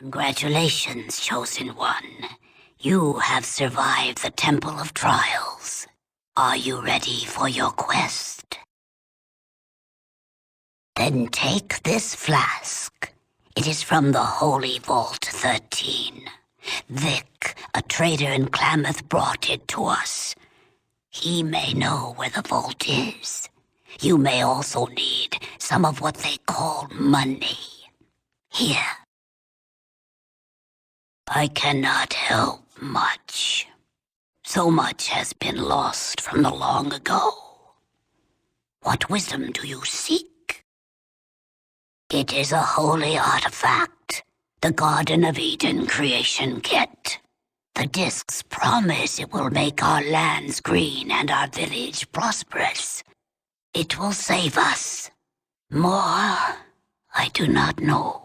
Congratulations, Chosen One. You have survived the Temple of Trials. Are you ready for your quest? Then take this flask. It is from the Holy Vault 13. Vic, a trader in Klamath, brought it to us. He may know where the vault is. You may also need some of what they call money. Here. I cannot help much. So much has been lost from the long ago. What wisdom do you seek? It is a holy artifact, the Garden of Eden creation kit. The discs promise it will make our lands green and our village prosperous. It will save us. More, I do not know.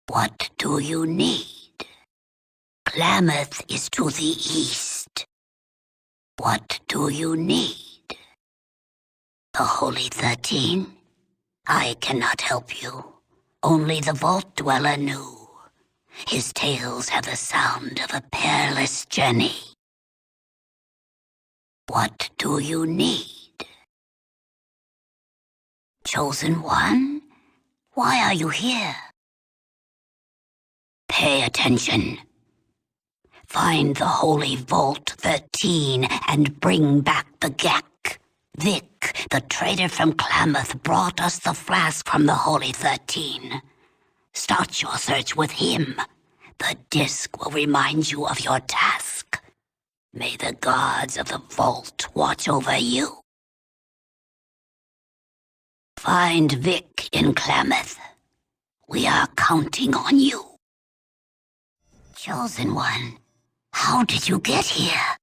What do you need? Klamath is to the east. What do you need? The Holy 13? I cannot help you. Only the Vault Dweller knew. His tales have the sound of a perilous journey. What do you need? Chosen One? Why are you here? Pay attention. Find the Holy Vault 13 and bring back the Gek. Vic, the trader from Klamath, brought us the flask from the Holy 13. Start your search with him. The disc will remind you of your task. May the gods of the vault watch over you. Find Vic in Klamath. We are counting on you. Chosen One, how did you get here?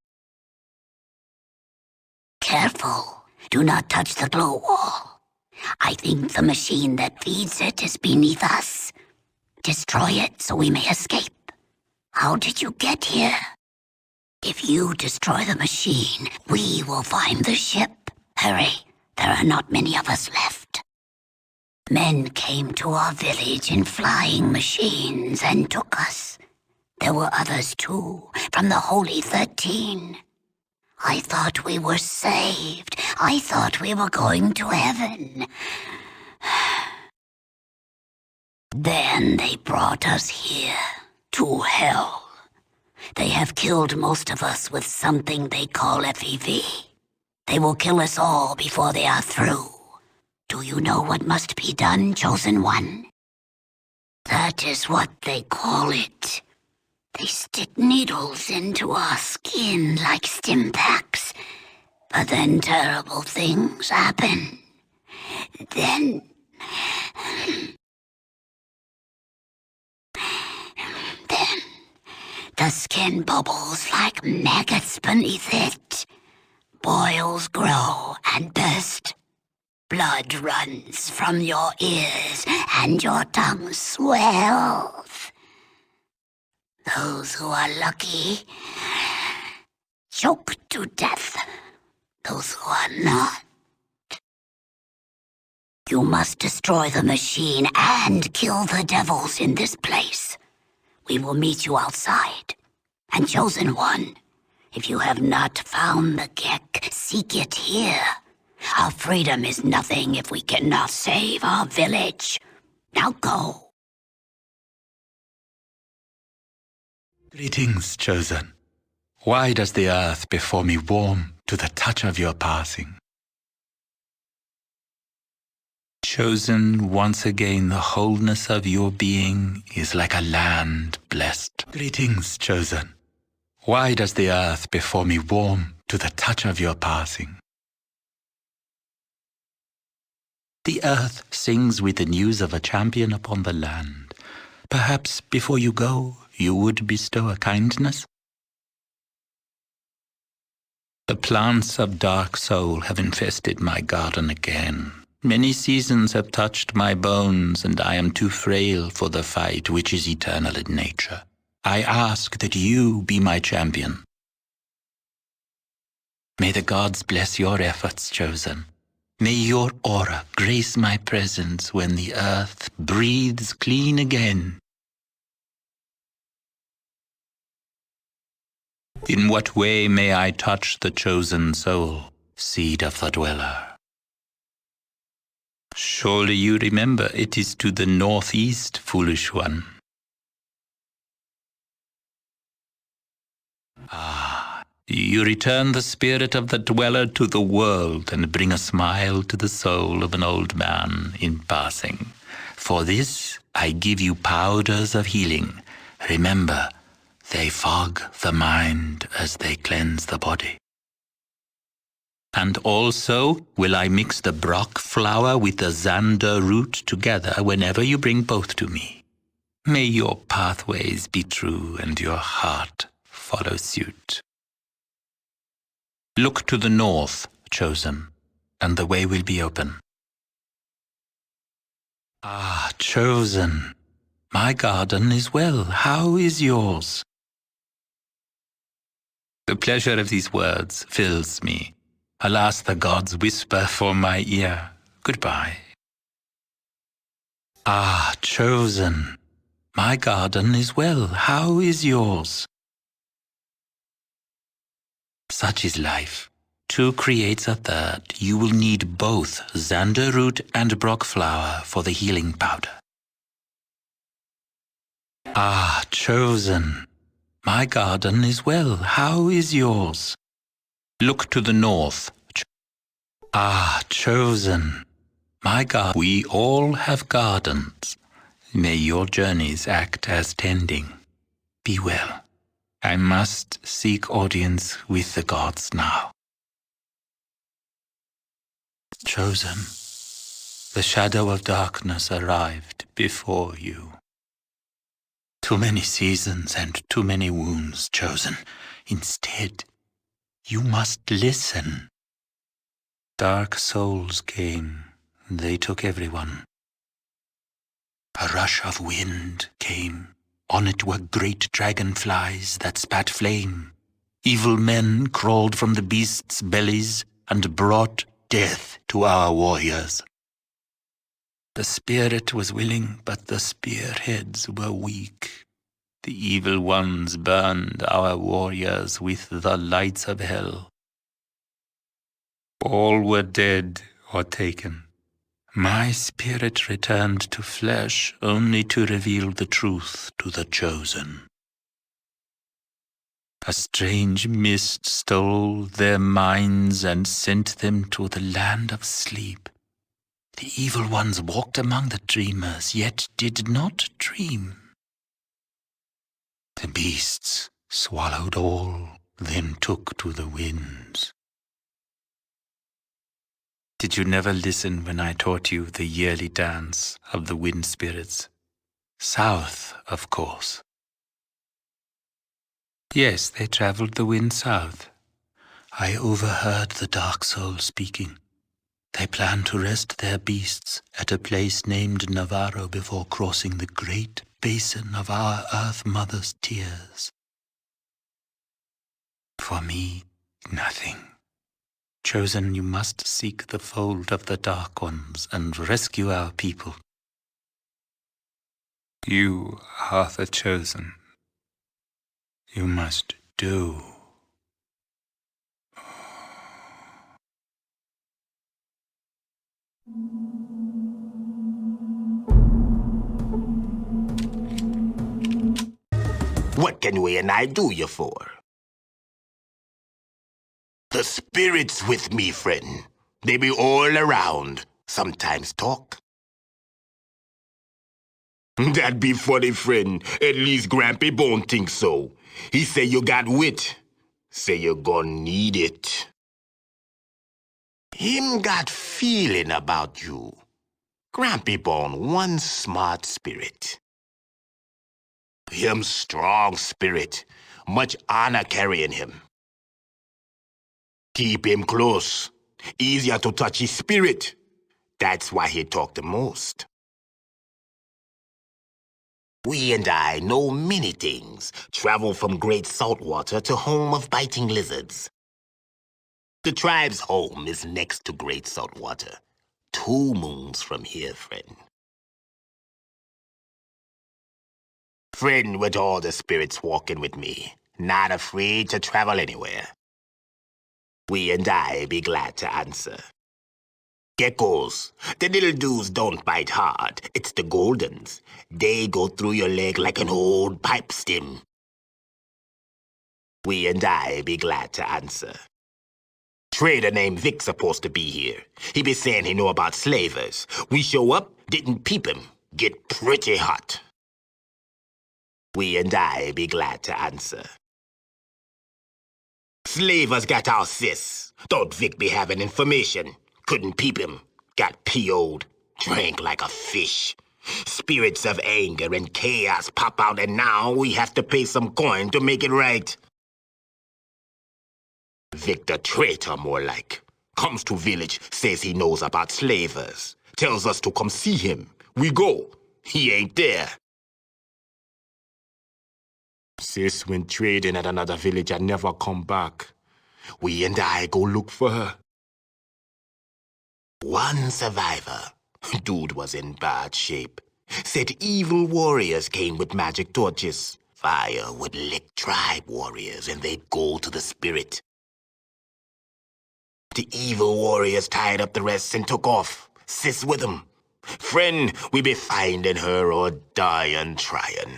Careful, do not touch the glow wall. I think the machine that feeds it is beneath us. Destroy it so we may escape. How did you get here? If you destroy the machine, we will find the ship. Hurry, there are not many of us left. Men came to our village in flying machines and took us. There were others too, from the Holy 13. I thought we were saved. I thought we were going to heaven. Then they brought us here, to hell. They have killed most of us with something they call FEV. They will kill us all before they are through. Do you know what must be done, Chosen One? That is what they call it. They stick needles into our skin like stim packs. But then terrible things happen. Then the skin bubbles like maggots beneath it. Boils grow and burst. Blood runs from your ears and your tongue swells. Those who are lucky choke to death. Those who are not. You must destroy the machine and kill the devils in this place. We will meet you outside. And Chosen One, if you have not found the Gek, seek it here. Our freedom is nothing if we cannot save our village. Now go. Greetings, Chosen. Why does the earth before me warm to the touch of your passing? Chosen, once again the wholeness of your being is like a land blessed. Greetings, Chosen. Why does the earth before me warm to the touch of your passing? The earth sings with the news of a champion upon the land. Perhaps before you go, you would bestow a kindness? The plants of dark soul have infested my garden again. Many seasons have touched my bones, and I am too frail for the fight which is eternal in nature. I ask that you be my champion. May the gods bless your efforts, Chosen. May your aura grace my presence when the earth breathes clean again. In what way may I touch the chosen soul, seed of the dweller? Surely you remember it is to the northeast, foolish one. You return the spirit of the dweller to the world and bring a smile to the soul of an old man in passing. For this I give you powders of healing. Remember, they fog the mind as they cleanse the body. And also will I mix the brock flower with the zander root together whenever you bring both to me. May your pathways be true and your heart follow suit. Look to the north, chosen, and the way will be open. Ah, chosen, my garden is well. How is yours? The pleasure of these words fills me. Alas, the gods whisper for my ear. Goodbye. Ah, chosen, my garden is well. How is yours? Such is life. Two creates a third. You will need both zander root and brock flower for the healing powder. Ah, chosen, my garden is well. How is yours? Look to the north. Ah, chosen, my garden. We all have gardens. May your journeys act as tending. Be well. I must seek audience with the gods now. Chosen, the shadow of darkness arrived before you. Too many seasons and too many wounds, chosen. Instead, you must listen. Dark souls came, they took everyone. A rush of wind came. On it were great dragonflies that spat flame. Evil men crawled from the beasts' bellies and brought death to our warriors. The spirit was willing, but the spearheads were weak. The evil ones burned our warriors with the lights of hell. All were dead or taken. My spirit returned to flesh only to reveal the truth to the chosen. A strange mist stole their minds and sent them to the land of sleep. The evil ones walked among the dreamers, yet did not dream. The beasts swallowed all, then took to the winds. Did you never listen when I taught you the yearly dance of the wind spirits? South, of course. Yes, they traveled the wind south. I overheard the dark soul speaking. They plan to rest their beasts at a place named Navarro before crossing the great basin of our Earth Mother's tears. For me, nothing. Chosen, you must seek the fold of the Dark Ones and rescue our people. You are the chosen. You must do. What can we and I do you for? The spirit's with me, friend. They be all around, sometimes talk. That be funny, friend. At least Grampy Bone thinks so. He say you got wit. Say you gon' need it. Him got feeling about you. Grampy Bone, one smart spirit. Him strong spirit. Much honor carrying him. Keep him close. Easier to touch his spirit. That's why he talk the most. We and I know many things. Travel from great saltwater to home of biting lizards. The tribe's home is next to Great Saltwater. 2 moons from here, friend. Friend with all the spirits walking with me, not afraid to travel anywhere. We and I be glad to answer. Geckos, the little dudes don't bite hard. It's the goldens. They go through your leg like an old pipe stem. We and I be glad to answer. Trader named Vic supposed to be here. He be saying he know about slavers. We show up, didn't peep him. Get pretty hot. We and I be glad to answer. Slavers got our sis. Thought Vic be having information. Couldn't peep him. Got PO'd. Drank like a fish. Spirits of anger and chaos pop out, and now we have to pay some coin to make it right. Vic the traitor, more like. Comes to village, says he knows about slavers. Tells us to come see him. We go. He ain't there. Sis went trading at another village and never come back. We and I go look for her. One survivor. Dude was in bad shape. Said evil warriors came with magic torches. Fire would lick tribe warriors and they'd go to the spirit. The evil warriors tied up the rest and took off. Sis with them. Friend, we be finding her or dying trying.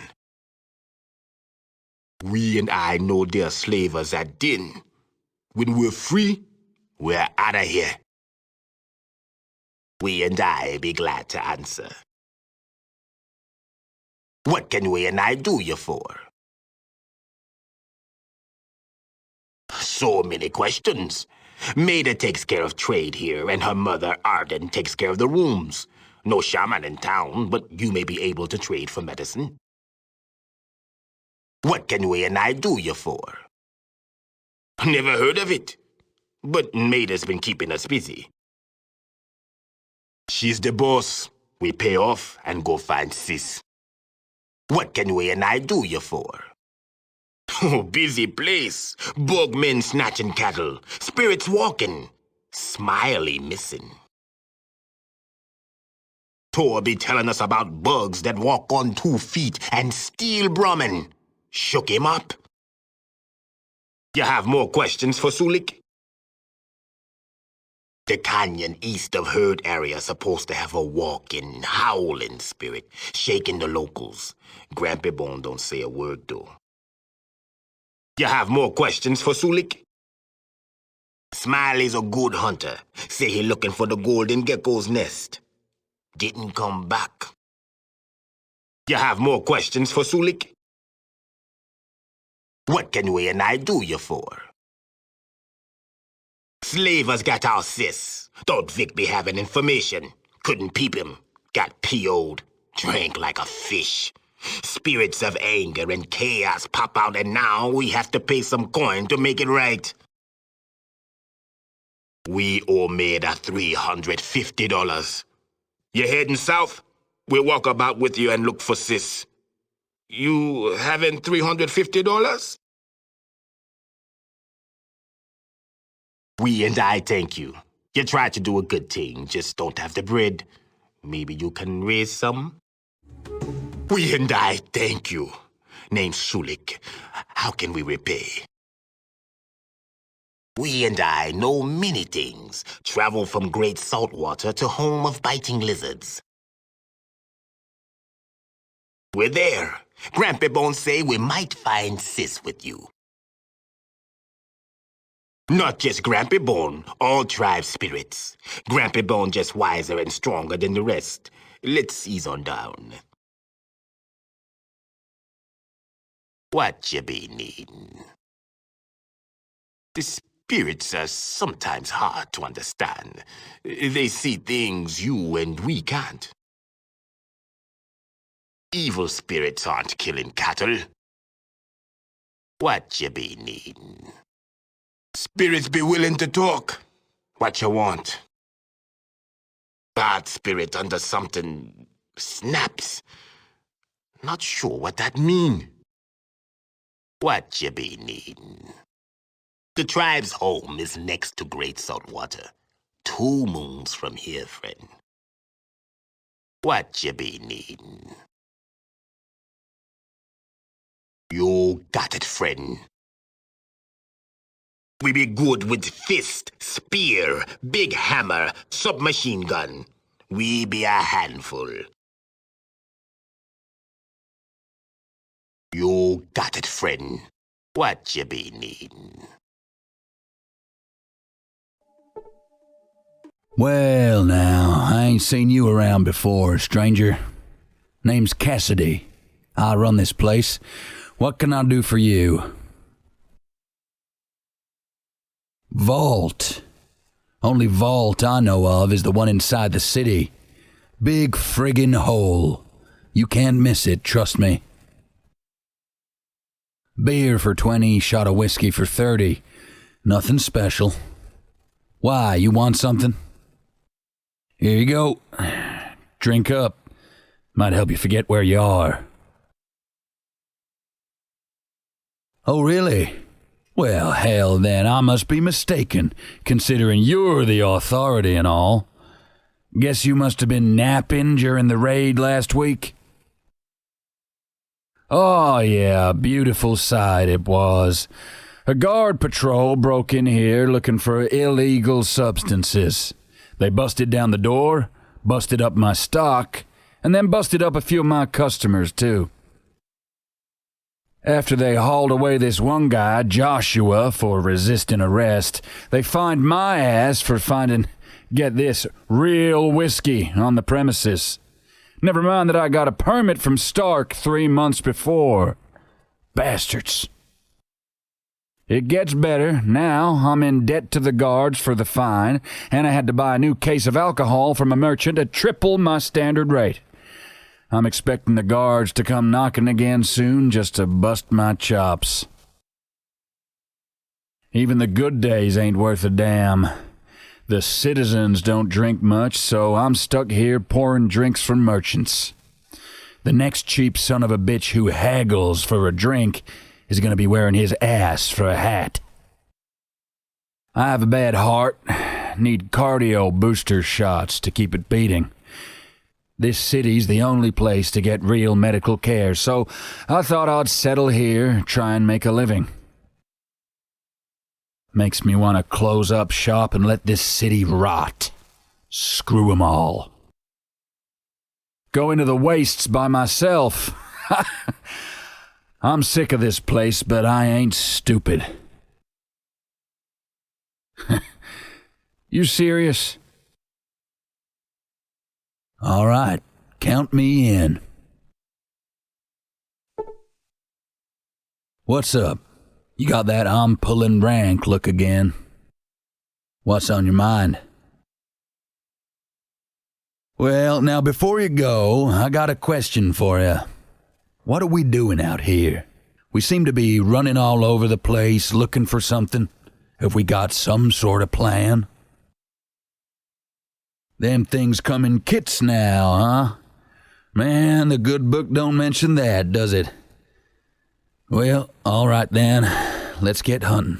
We and I know they're slavers at din. When we're free, we're out of here. We and I be glad to answer. What can we and I do you for? So many questions. Maida takes care of trade here, and her mother, Arden, takes care of the rooms. No shaman in town, but you may be able to trade for medicine. What can we and I do you for? Never heard of it, but Maida's been keeping us busy. She's the boss. We pay off and go find sis. What can we and I do you for? Oh, busy place. Bugmen snatching cattle. Spirits walking. Smiley missing. Tor be telling us about bugs that walk on 2 feet and steal Brahmin. Shook him up. You have more questions for Sulik? The canyon east of Herd area supposed to have a walking, howling spirit, shaking the locals. Grampy Bone don't say a word, though. You have more questions for Sulik? Smiley's a good hunter. Say he looking for the golden gecko's nest. Didn't come back. You have more questions for Sulik? What can we and I do you for? Slavers got our sis. Thought Vic be having information. Couldn't peep him. Got PO'd. Drank like a fish. Spirits of anger and chaos pop out, and now we have to pay some coin to make it right. We owe Maida $350. You heading south? We'll walk about with you and look for sis. You having $350? We and I thank you. You tried to do a good thing, just don't have the bread. Maybe you can raise some? We and I thank you. Name's Sulik. How can we repay? We and I know many things. Travel from Great Saltwater to home of biting lizards. We're there. Grampy Bone say we might find sis with you. Not just Grampy Bone, all tribe spirits. Grampy Bone just wiser and stronger than the rest. Let's ease on down. What you be needin'? The spirits are sometimes hard to understand. They see things you and we can't. Evil spirits aren't killing cattle. What you be needin'? Spirits be willing to talk. What you want? Bad spirit under something snaps. Not sure what that mean. What you be needin'? The tribe's home is next to Great Saltwater. 2 moons from here, friend. What you be needin'? You got it, friend. We be good with fist, spear, big hammer, submachine gun. We be a handful. You got it, friend. What you be needin'? Well, now, I ain't seen you around before, stranger. Name's Cassidy. I run this place. What can I do for you? Vault. Only vault I know of is the one inside the city. Big friggin' hole. You can't miss it, trust me. Beer for 20, shot of whiskey for 30. Nothing special. Why, you want something? Here you go. Drink up. Might help you forget where you are. Oh, really? Well, hell then, I must be mistaken, considering you're the authority and all. Guess you must have been napping during the raid last week? Oh, yeah, beautiful sight it was. A guard patrol broke in here looking for illegal substances. They busted down the door, busted up my stock, and then busted up a few of my customers, too. After they hauled away this one guy, Joshua, for resisting arrest, they fined my ass for finding, get this, real whiskey on the premises. Never mind that I got a permit from Stark 3 months before. Bastards. It gets better. Now I'm in debt to the guards for the fine, and I had to buy a new case of alcohol from a merchant at triple my standard rate. I'm expecting the guards to come knocking again soon just to bust my chops. Even the good days ain't worth a damn. The citizens don't drink much, so I'm stuck here pouring drinks from merchants. The next cheap son of a bitch who haggles for a drink is going to be wearing his ass for a hat. I have a bad heart, need cardio booster shots to keep it beating. This city's the only place to get real medical care, so I thought I'd settle here, try and make a living. Makes me want to close up shop and let this city rot. Screw 'em all. Go into the wastes by myself. I'm sick of this place, but I ain't stupid. You serious? All right, count me in. What's up? You got that I'm pulling rank look again. What's on your mind? Well, now before you go, I got a question for you. What are we doing out here? We seem to be running all over the place looking for something. Have we got some sort of plan? Them things come in kits now, huh? Man, the good book don't mention that, does it? Well, all right then. Let's get hunting.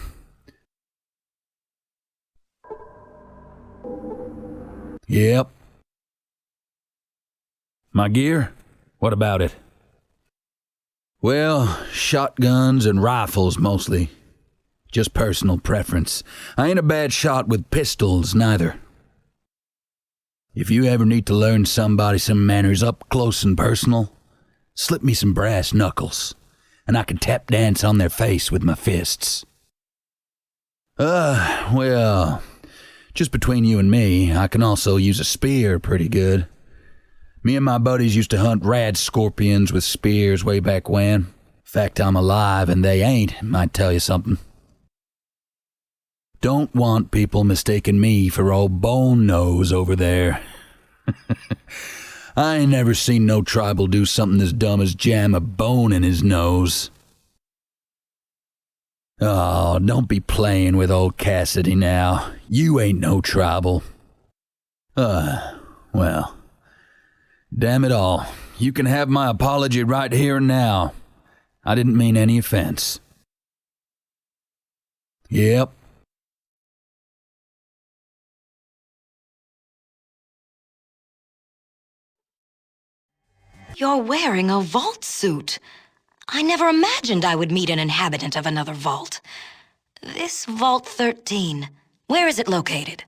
Yep. My gear? What about it? Well, shotguns and rifles mostly. Just personal preference. I ain't a bad shot with pistols, neither. If you ever need to learn somebody some manners up close and personal, slip me some brass knuckles, and I can tap dance on their face with my fists. Well, just between you and me, I can also use a spear pretty good. Me and my buddies used to hunt rad scorpions with spears way back when. In fact, I'm alive and they ain't, might tell you something. Don't want people mistaking me for old Bone Nose over there. I ain't never seen no tribal do something as dumb as jam a bone in his nose. Oh, don't be playing with old Cassidy now. You ain't no tribal. Well, damn it all. You can have my apology right here and now. I didn't mean any offense. Yep. You're wearing a vault suit. I never imagined I would meet an inhabitant of another vault. This Vault 13, where is it located?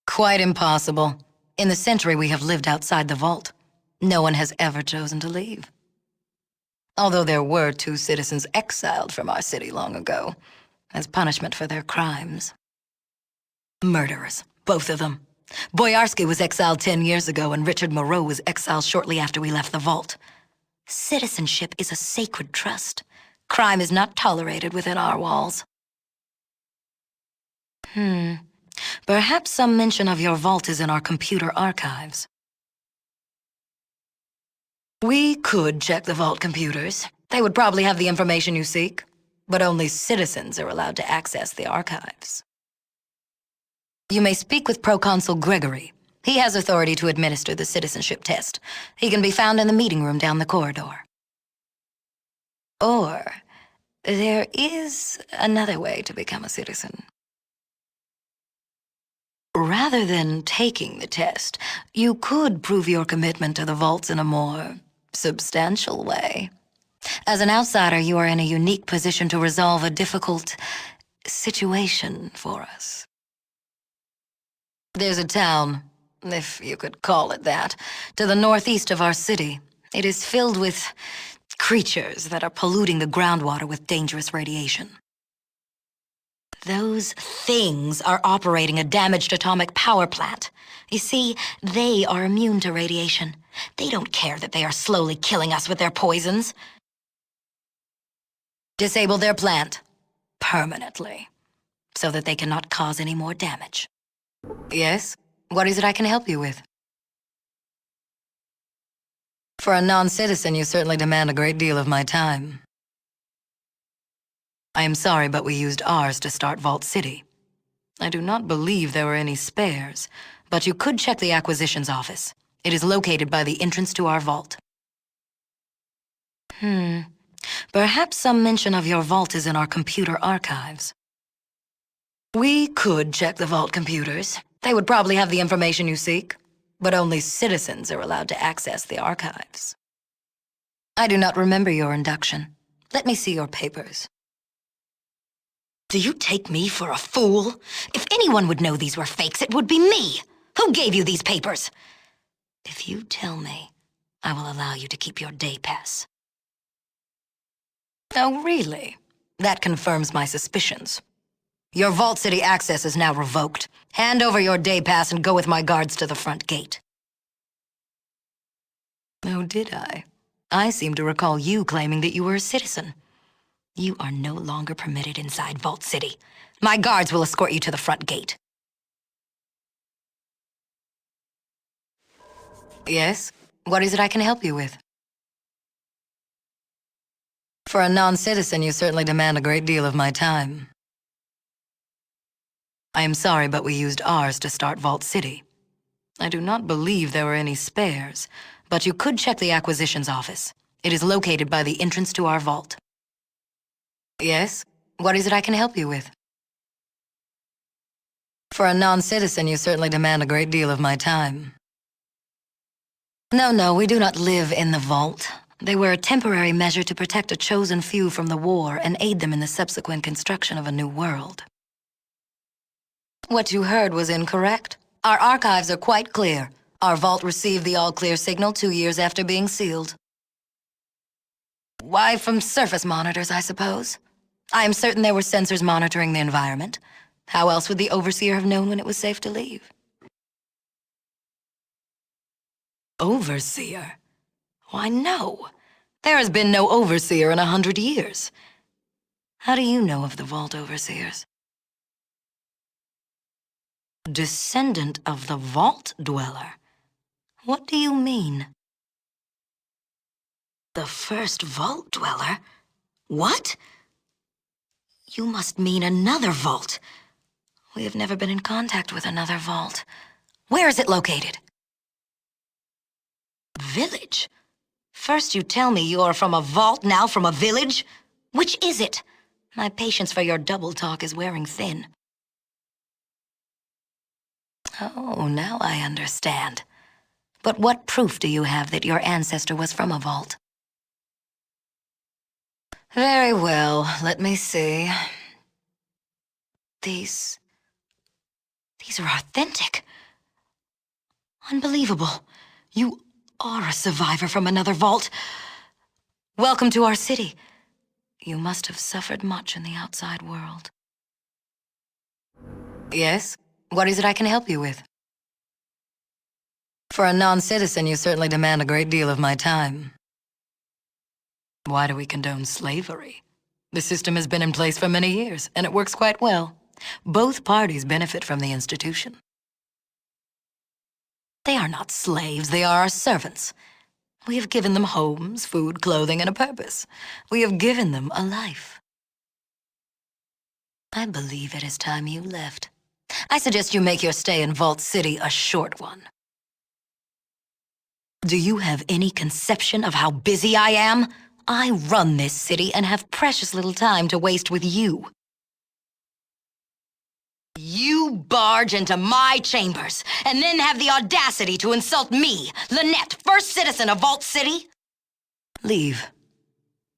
Quite impossible. In the century we have lived outside the vault, no one has ever chosen to leave. Although there were 2 citizens exiled from our city long ago, as punishment for their crimes. Murderers, both of them. Boyarsky was exiled 10 years ago, and Richard Moreau was exiled shortly after we left the vault. Citizenship is a sacred trust. Crime is not tolerated within our walls. Perhaps some mention of your vault is in our computer archives. We could check the vault computers. They would probably have the information you seek, but only citizens are allowed to access the archives. You may speak with Proconsul Gregory. He has authority to administer the citizenship test. He can be found in the meeting room down the corridor. Or, there is another way to become a citizen. Rather than taking the test, you could prove your commitment to the vaults in a more substantial way. As an outsider, you are in a unique position to resolve a difficult situation for us. There's a town, if you could call it that, to the northeast of our city. It is filled with creatures that are polluting the groundwater with dangerous radiation. Those things are operating a damaged atomic power plant. You see, they are immune to radiation. They don't care that they are slowly killing us with their poisons. Disable their plant permanently, so that they cannot cause any more damage. Yes? What is it I can help you with? For a non-citizen, you certainly demand a great deal of my time. I am sorry, but we used ours to start Vault City. I do not believe there were any spares, but you could check the acquisitions office. It is located by the entrance to our vault. Perhaps some mention of your vault is in our computer archives. We could check the vault computers. They would probably have the information you seek, but only citizens are allowed to access the archives. I do not remember your induction. Let me see your papers. Do you take me for a fool? If anyone would know these were fakes, it would be me. Who gave you these papers? If you tell me, I will allow you to keep your day pass. Oh, really? That confirms my suspicions. Your Vault City access is now revoked. Hand over your day pass and go with my guards to the front gate. Oh, did I? I seem to recall you claiming that you were a citizen. You are no longer permitted inside Vault City. My guards will escort you to the front gate. Yes? What is it I can help you with? For a non-citizen, you certainly demand a great deal of my time. I am sorry, but we used ours to start Vault City. I do not believe there were any spares, but you could check the acquisitions office. It is located by the entrance to our vault. Yes? What is it I can help you with? For a non-citizen, you certainly demand a great deal of my time. No, we do not live in the vault. They were a temporary measure to protect a chosen few from the war and aid them in the subsequent construction of a new world. What you heard was incorrect. Our archives are quite clear. Our vault received the all-clear signal 2 years after being sealed. Why, from surface monitors, I suppose. I am certain there were sensors monitoring the environment. How else would the Overseer have known when it was safe to leave? Overseer? Why, no. There has been no Overseer in 100 years. How do you know of the Vault Overseers? Descendant of the Vault Dweller? What do you mean? The first Vault Dweller? What? You must mean another vault. We have never been in contact with another vault. Where is it located? Village? First you tell me you are from a vault, now from a village? Which is it? My patience for your double talk is wearing thin. Oh, now I understand. But what proof do you have that your ancestor was from a vault? Very well, let me see. These are authentic. Unbelievable. You are a survivor from another vault. Welcome to our city. You must have suffered much in the outside world. Yes? What is it I can help you with? For a non-citizen, you certainly demand a great deal of my time. Why do we condone slavery? The system has been in place for many years, and it works quite well. Both parties benefit from the institution. They are not slaves, they are our servants. We have given them homes, food, clothing, and a purpose. We have given them a life. I believe it is time you left. I suggest you make your stay in Vault City a short one. Do you have any conception of how busy I am? I run this city and have precious little time to waste with you. You barge into my chambers and then have the audacity to insult me, Lynette, first citizen of Vault City? Leave.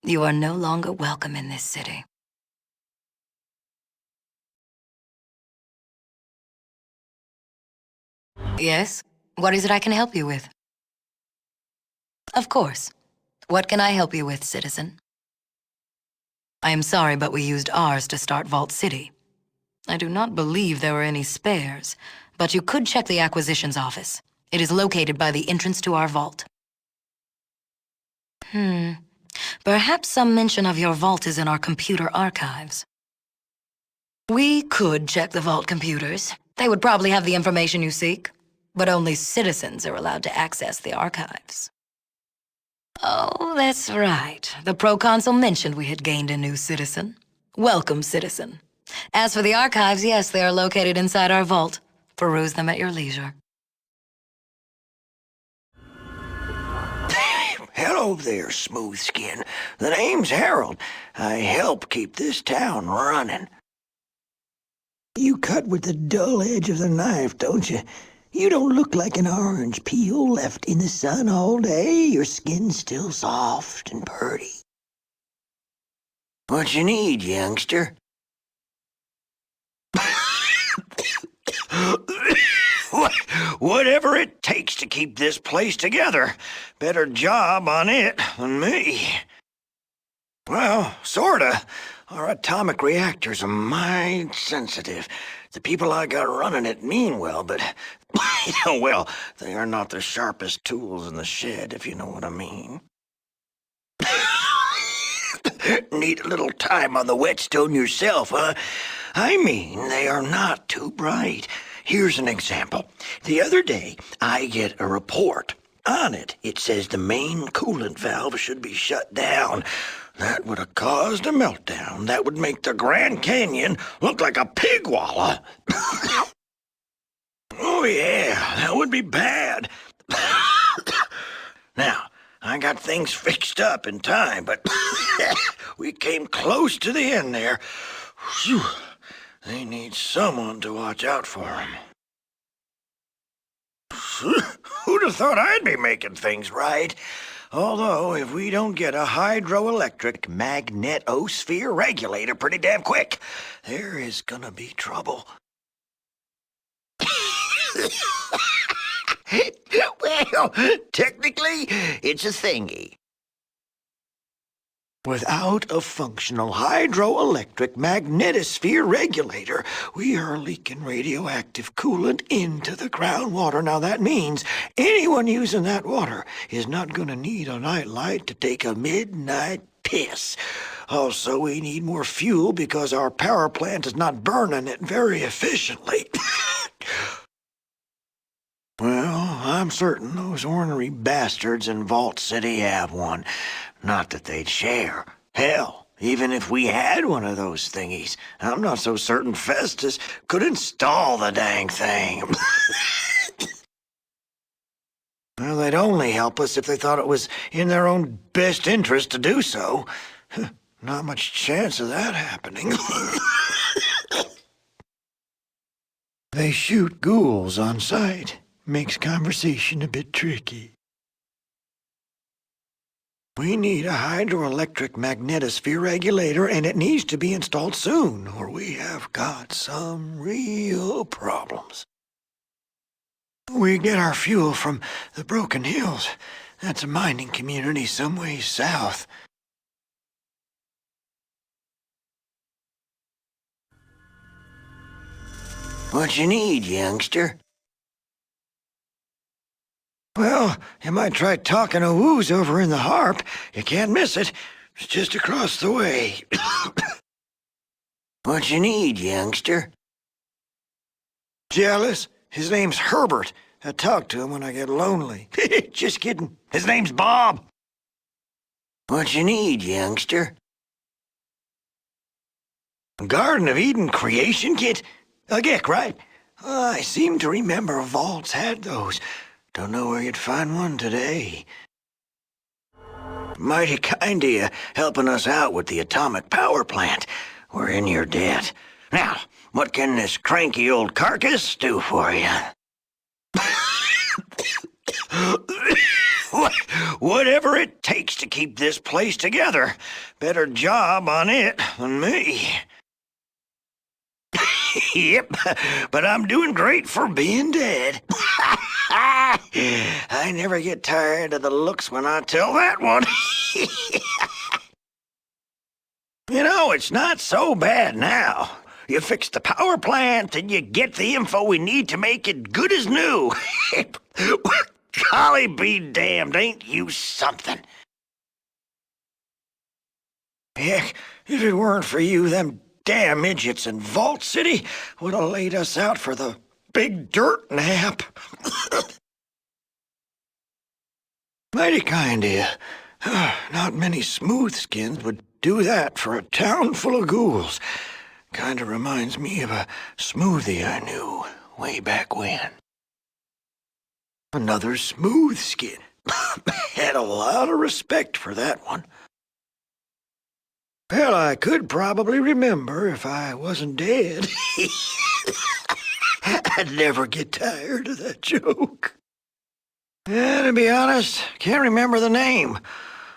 You are no longer welcome in this city. Yes? What is it I can help you with? Of course. What can I help you with, citizen? I am sorry, but we used ours to start Vault City. I do not believe there were any spares, but you could check the acquisitions office. It is located by the entrance to our vault. Perhaps some mention of your vault is in our computer archives. We could check the vault computers. They would probably have the information you seek, but only citizens are allowed to access the archives. Oh, that's right. The proconsul mentioned we had gained a new citizen. Welcome, citizen. As for the archives, yes, they are located inside our vault. Peruse them at your leisure. Hello there, smooth skin. The name's Harold. I help keep this town running. You cut with the dull edge of the knife, don't you? You don't look like an orange peel left in the sun all day. Your skin's still soft and purty. What you need, youngster? Whatever it takes to keep this place together. Better job on it than me. Well, sorta. Our atomic reactors are mighty sensitive. The people I got running it mean well, but, well, they are not the sharpest tools in the shed, if you know what I mean. Need a little time on the whetstone yourself, huh? I mean, they are not too bright. Here's an example. The other day, I get a report. On it, it says the main coolant valve should be shut down. That would have caused a meltdown. That would make the Grand Canyon look like a pig wallah. Oh yeah, that would be bad. Now, I got things fixed up in time, but we came close to the end there. Whew. They need someone to watch out for them. Who'd have thought I'd be making things right? Although, if we don't get a hydroelectric magnetosphere regulator pretty damn quick, there is gonna be trouble. Well, technically, it's a thingy. Without a functional hydroelectric magnetosphere regulator, we are leaking radioactive coolant into the groundwater. Now that means anyone using that water is not going to need a nightlight to take a midnight piss. Also, we need more fuel because our power plant is not burning it very efficiently. Well, I'm certain those ornery bastards in Vault City have one. Not that they'd share. Hell, even if we had one of those thingies, I'm not so certain Festus could install the dang thing. Well, they'd only help us if they thought it was in their own best interest to do so. Not much chance of that happening. They shoot ghouls on sight. Makes conversation a bit tricky. We need a hydroelectric magnetosphere regulator, and it needs to be installed soon, or we have got some real problems. We get our fuel from the Broken Hills. That's a mining community some ways south. What you need, youngster? Well, you might try talking to Woo's over in the Harp. You can't miss it. It's just across the way. What you need, youngster? Jealous? His name's Herbert. I talk to him when I get lonely. Just kidding. His name's Bob. What you need, youngster? Garden of Eden creation kit? A Geck, right? I seem to remember Vaults had those. Don't know where you'd find one today. Mighty kind of you helping us out with the atomic power plant. We're in your debt. Now, what can this cranky old carcass do for you? Whatever it takes to keep this place together. Better job on it than me. Yep, but I'm doing great for being dead. I never get tired of the looks when I tell that one. You know, it's not so bad now. You fix the power plant and you get the info we need to make it good as new. Golly be damned, ain't you something? Heck, if it weren't for you, them damn idiots in Vault City would have laid us out for the big dirt nap. Mighty kind of you. Not many smooth skins would do that for a town full of ghouls. Kinda reminds me of a smoothie I knew way back when. Another smooth skin. Had a lot of respect for that one. Well, I could probably remember if I wasn't dead. I'd never get tired of that joke. Yeah, to be honest, can't remember the name,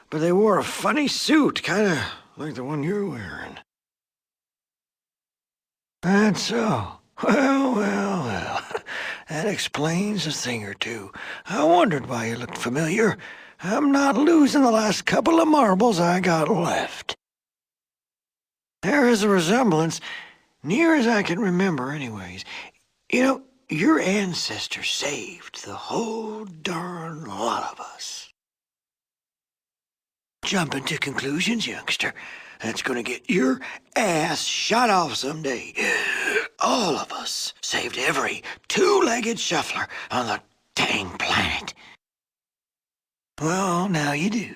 but they wore a funny suit, kinda like the one you're wearing. That's so. Well. That explains a thing or two. I wondered why you looked familiar. I'm not losing the last couple of marbles I got left. There is a resemblance, near as I can remember anyways. You know, your ancestors saved the whole darn lot of us. Jumping to conclusions, youngster. That's gonna get your ass shot off someday. All of us saved every two-legged shuffler on the dang planet. Well, now you do.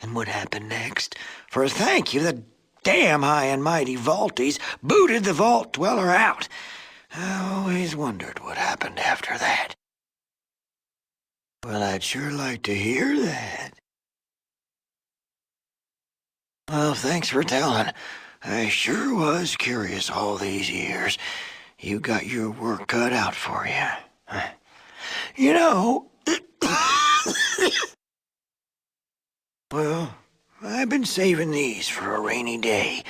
And what happened next? For a thank you, the damn high and mighty Vaulties booted the Vault Dweller out. I always wondered what happened after that. Well, I'd sure like to hear that. Well, thanks for telling. I sure was curious all these years. You got your work cut out for you. You know... Well, I've been saving these for a rainy day,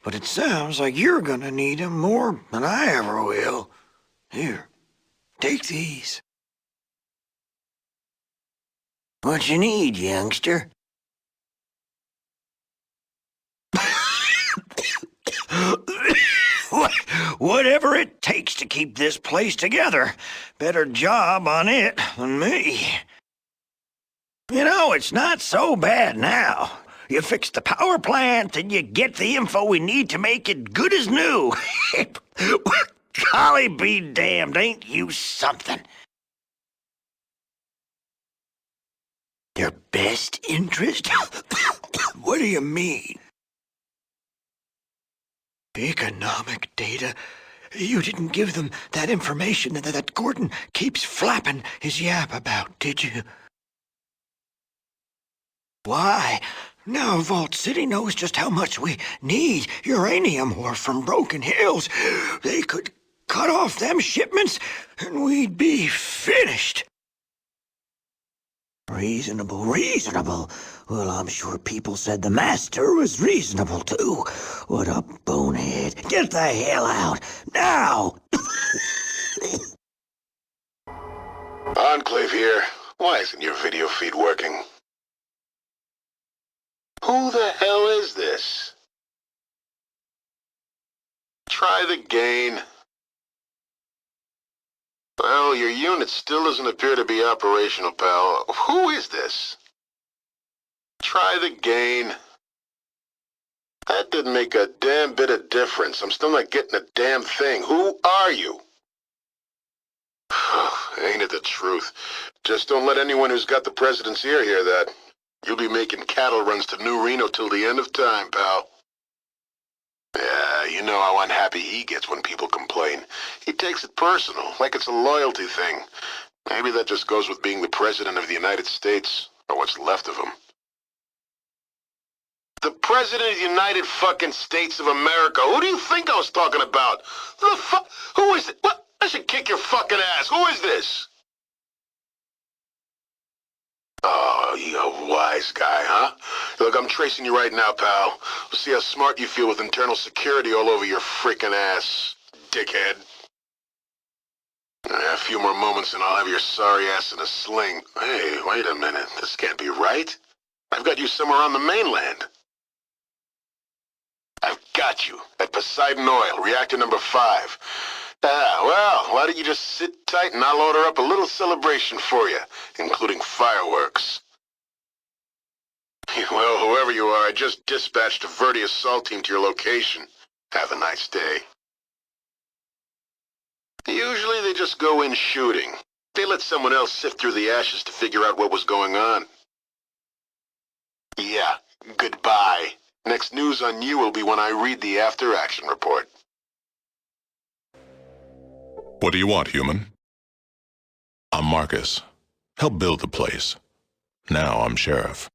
but it sounds like you're gonna need 'em more than I ever will. Here, take these. What you need, youngster? Whatever it takes to keep this place together. Better job on it than me. You know, it's not so bad now. You fix the power plant and you get the info we need to make it good as new. Golly be damned, ain't you something? Your best interest? What do you mean? Economic data? You didn't give them that information that Gordon keeps flapping his yap about, did you? Why? Now Vault City knows just how much we need uranium ore from Broken Hills. They could cut off them shipments, and we'd be finished. Reasonable. Well, I'm sure people said the Master was reasonable, too. What a bonehead. Get the hell out, now! Enclave here. Why isn't your video feed working? Who the hell is this? Try the gain. Well, your unit still doesn't appear to be operational, pal. Who is this? Try the gain. That didn't make a damn bit of difference. I'm still not getting a damn thing. Who are you? Ain't it the truth? Just don't let anyone who's got the president's ear hear that. You'll be making cattle runs to New Reno till the end of time, pal. Yeah, you know how unhappy he gets when people complain. He takes it personal, like it's a loyalty thing. Maybe that just goes with being the President of the United States, or what's left of him. The President of the United fucking States of America. Who do you think I was talking about? The fuck? Who is it? What? I should kick your fucking ass. Who is this? Oh, you a wise guy, huh? Look, I'm tracing you right now, pal. We'll see how smart you feel with internal security all over your freaking ass, dickhead. A few more moments and I'll have your sorry ass in a sling. Hey, wait a minute. This can't be right. I've got you somewhere on the mainland. I've got you at Poseidon Oil, reactor number 5. Well, why don't you just sit tight and I'll order up a little celebration for you, including fireworks. Well, whoever you are, I just dispatched a Verdi assault team to your location. Have a nice day. Usually they just go in shooting. They let someone else sift through the ashes to figure out what was going on. Yeah, goodbye. Next news on you will be when I read the after-action report. What do you want, human? I'm Marcus. Help build the place. Now I'm sheriff.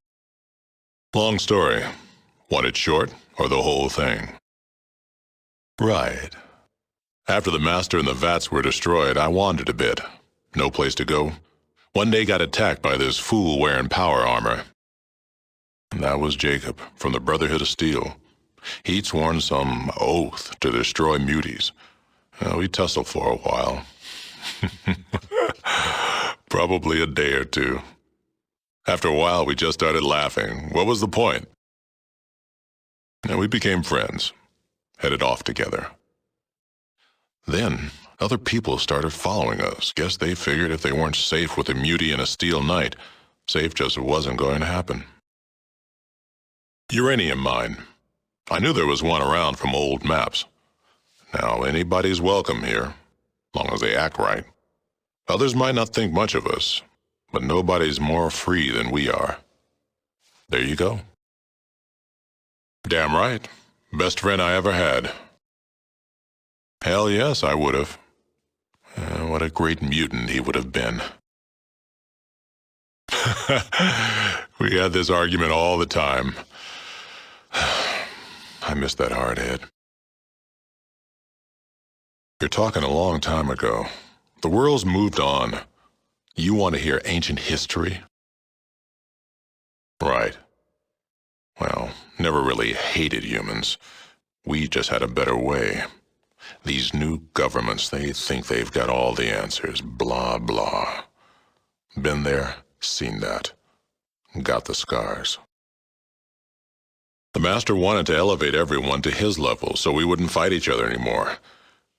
Long story. Want it short, or the whole thing? Right. After the Master and the vats were destroyed, I wandered a bit. No place to go. One day got attacked by this fool wearing power armor. And that was Jacob, from the Brotherhood of Steel. He'd sworn some oath to destroy muties. We tussled for a while. Probably a day or two. After a while, we just started laughing. What was the point? And we became friends. Headed off together. Then, other people started following us. Guess they figured if they weren't safe with a mutie and a steel knight, safe just wasn't going to happen. Uranium mine. I knew there was one around from old maps. Now, anybody's welcome here, long as they act right. Others might not think much of us, but nobody's more free than we are. There you go. Damn right. Best friend I ever had. Hell yes, I would have. What a great mutant he would have been. We had this argument all the time. I miss that hard head. You're talking a long time ago. The world's moved on. You want to hear ancient history? Right. Well, never really hated humans. We just had a better way. These new governments, they think they've got all the answers. Blah, blah. Been there, seen that. Got the scars. The Master wanted to elevate everyone to his level so we wouldn't fight each other anymore.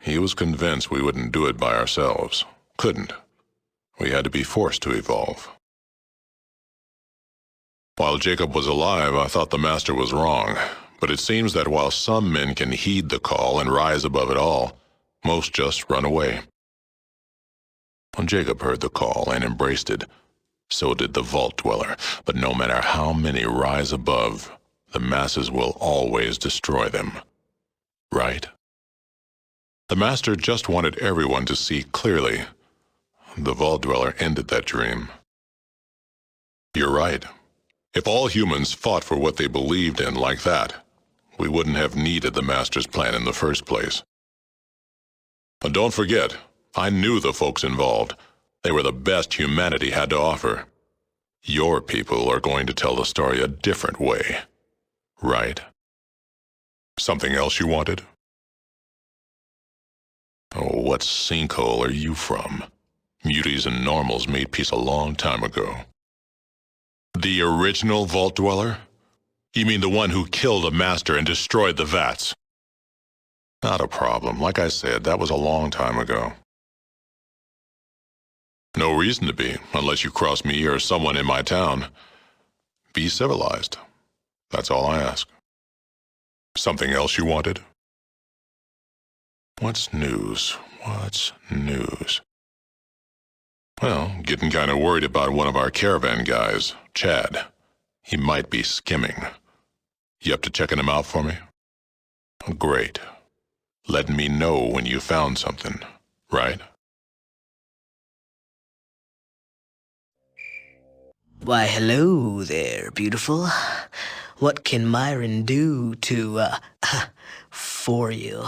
He was convinced we wouldn't do it by ourselves. Couldn't. We had to be forced to evolve. While Jacob was alive, I thought the Master was wrong. But it seems that while some men can heed the call and rise above it all, most just run away. When Jacob heard the call and embraced it, so did the Vault Dweller. But no matter how many rise above, the masses will always destroy them. Right? The Master just wanted everyone to see clearly. The Vault Dweller ended that dream. You're right. If all humans fought for what they believed in like that, we wouldn't have needed the Master's plan in the first place. And don't forget, I knew the folks involved. They were the best humanity had to offer. Your people are going to tell the story a different way, right? Something else you wanted? Oh, what sinkhole are you from? Muties and normals made peace a long time ago. The original Vault Dweller? You mean the one who killed the Master and destroyed the vats? Not a problem. Like I said, that was a long time ago. No reason to be, unless you cross me or someone in my town. Be civilized. That's all I ask. Something else you wanted? What's news? What's news? Well, getting kind of worried about one of our caravan guys, Chad. He might be skimming. You up to checking him out for me? Great. Letting me know when you found something, right? Why, hello there, beautiful. What can Myron do for you?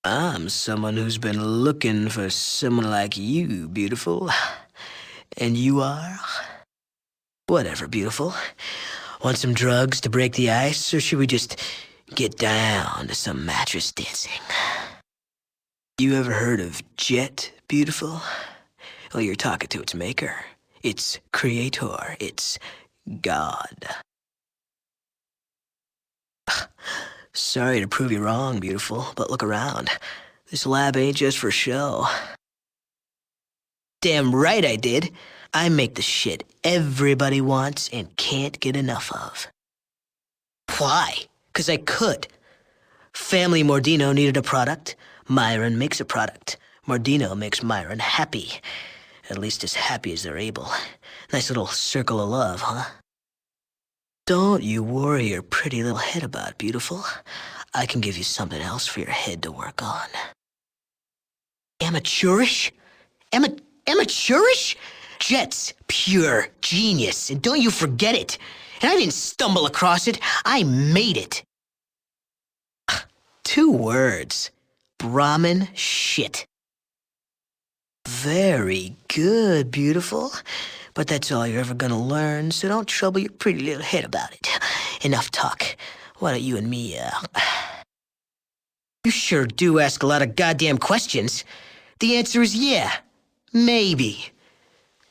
I'm someone who's been looking for someone like you, beautiful. And you are? Whatever, beautiful. Want some drugs to break the ice, or should we just get down to some mattress dancing? You ever heard of Jet, beautiful? Well, you're talking to its maker. Its creator. Its God. Sorry to prove you wrong, beautiful, but look around. This lab ain't just for show. Damn right I did. I make the shit everybody wants and can't get enough of. Why? 'Cause I could. Family Mordino needed a product. Myron makes a product. Mordino makes Myron happy. At least as happy as they're able. Nice little circle of love, huh? Don't you worry your pretty little head about it, beautiful. I can give you something else for your head to work on. Amateurish? Amateurish? Jet's pure genius, and don't you forget it. And I didn't stumble across it, I made it. 2 words. Brahmin shit. Very good, beautiful. But that's all you're ever gonna learn, so don't trouble your pretty little head about it. Enough talk. Why don't you and me, You sure do ask a lot of goddamn questions. The answer is yeah. Maybe.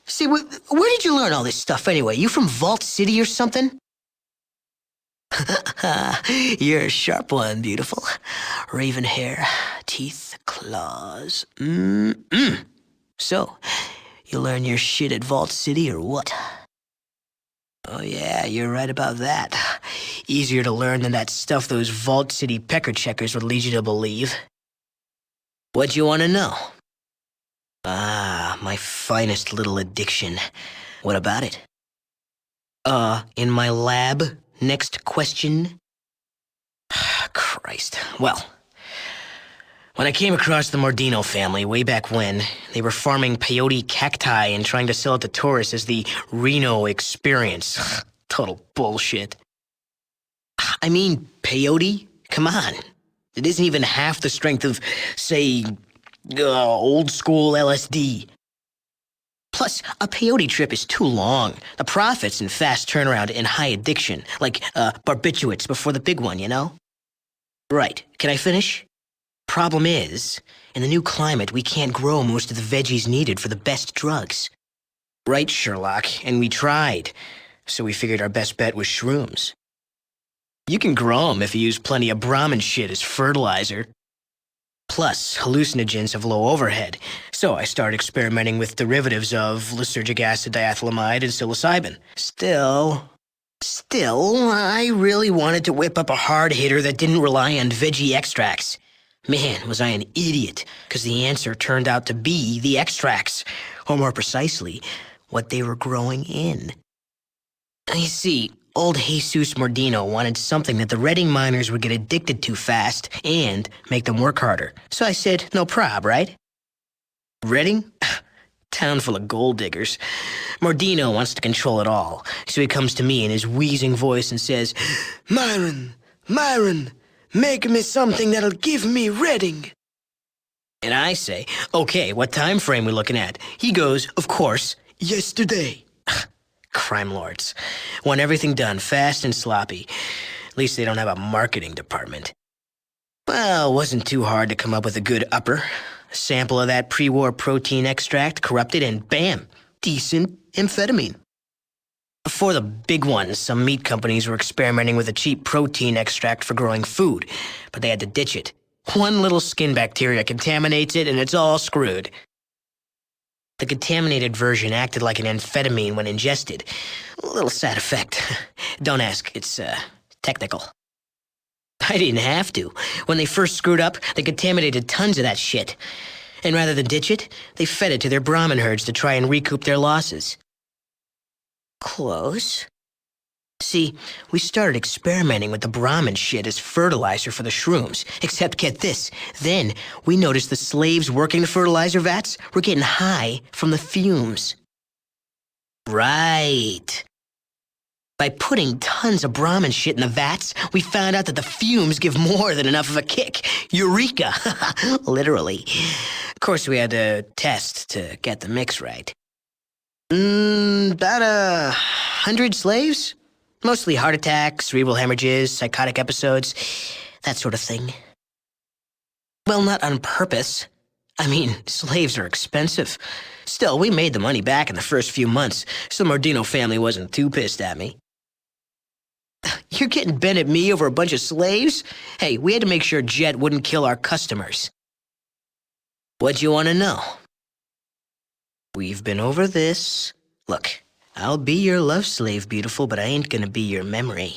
See, where did you learn all this stuff anyway? You from Vault City or something? You're a sharp one, beautiful. Raven hair, teeth, claws. So, you learn your shit at Vault City or what? Oh yeah, you're right about that. Easier to learn than that stuff those Vault City pecker checkers would lead you to believe. What you want to know? Ah, my finest little addiction. What about it? In my lab? Next question? Christ. Well, when I came across the Mordino family way back when, they were farming peyote cacti and trying to sell it to tourists as the Reno experience. Total bullshit. I mean, peyote? Come on. It isn't even half the strength of, say, old school LSD. Plus, a peyote trip is too long. The profits in fast turnaround and high addiction, like barbiturates before the big one, you know? Right. Can I finish? Problem is, in the new climate, we can't grow most of the veggies needed for the best drugs. Right, Sherlock, and we tried. So we figured our best bet was shrooms. You can grow 'em if you use plenty of Brahmin shit as fertilizer. Plus, hallucinogens have low overhead, so I started experimenting with derivatives of lysergic acid diethylamide and psilocybin. Still, I really wanted to whip up a hard hitter that didn't rely on veggie extracts. Man, was I an idiot, because the answer turned out to be the extracts, or more precisely, what they were growing in. You see, old Jesus Mordino wanted something that the Redding miners would get addicted to fast and make them work harder. So I said, no prob, right? Redding? Town full of gold diggers. Mordino wants to control it all, so he comes to me in his wheezing voice and says, Myron, make me something that'll give me Redding. And I say, okay, what time frame we looking at? He goes, of course, yesterday. Crime lords. Want everything done fast and sloppy. At least they don't have a marketing department. Well, it wasn't too hard to come up with a good upper. A sample of that pre-war protein extract corrupted and bam, decent amphetamine. Before the big ones, some meat companies were experimenting with a cheap protein extract for growing food, but they had to ditch it. One little skin bacteria contaminates it and it's all screwed. The contaminated version acted like an amphetamine when ingested. A little side effect. Don't ask, it's, technical. I didn't have to. When they first screwed up, they contaminated tons of that shit. And rather than ditch it, they fed it to their Brahmin herds to try and recoup their losses. Close. See, we started experimenting with the Brahmin shit as fertilizer for the shrooms. Except get this, then we noticed the slaves working the fertilizer vats were getting high from the fumes. Right. By putting tons of Brahmin shit in the vats, we found out that the fumes give more than enough of a kick. Eureka! Literally. Of course, we had to test to get the mix right. About 100 slaves? Mostly heart attacks, cerebral hemorrhages, psychotic episodes, that sort of thing. Well, not on purpose. I mean, slaves are expensive. Still, we made the money back in the first few months, so the Mordino family wasn't too pissed at me. You're getting bent at me over a bunch of slaves? Hey, we had to make sure Jet wouldn't kill our customers. What'd you want to know? We've been over this. Look, I'll be your love slave, beautiful, but I ain't gonna be your memory.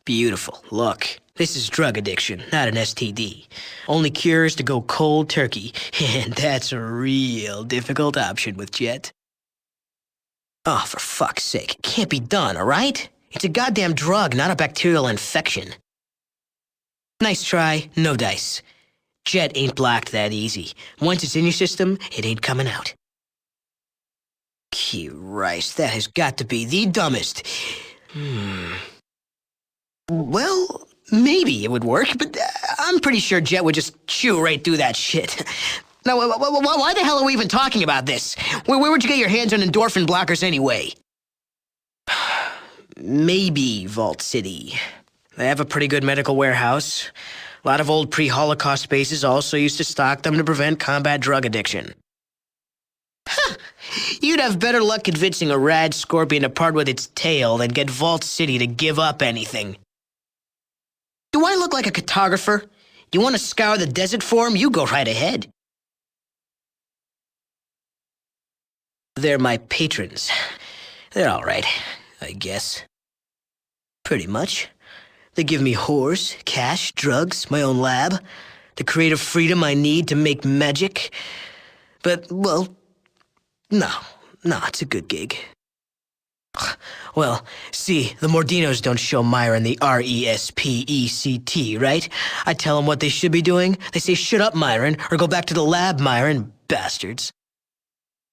Beautiful, look. This is drug addiction, not an STD. Only cure is to go cold turkey, and that's a real difficult option with Jet. Oh, for fuck's sake, it can't be done, all right? It's a goddamn drug, not a bacterial infection. Nice try, no dice. Jet ain't blocked that easy. Once it's in your system, it ain't coming out. Christ, that has got to be the dumbest. Well, maybe it would work, but I'm pretty sure Jet would just chew right through that shit. Now, why the hell are we even talking about this? Where would you get your hands on endorphin blockers anyway? Maybe Vault City. They have a pretty good medical warehouse. A lot of old pre-Holocaust bases also used to stock them to prevent combat drug addiction. You'd have better luck convincing a rad scorpion to part with its tail than get Vault City to give up anything. Do I look like a cartographer? You want to scour the desert for him? You go right ahead. They're my patrons. They're all right, I guess. Pretty much. They give me whores, cash, drugs, my own lab, the creative freedom I need to make magic. But, well, no, it's a good gig. Well, see, the Mordinos don't show Myron the RESPECT, right? I tell them what they should be doing. They say, shut up, Myron, or go back to the lab, Myron, bastards.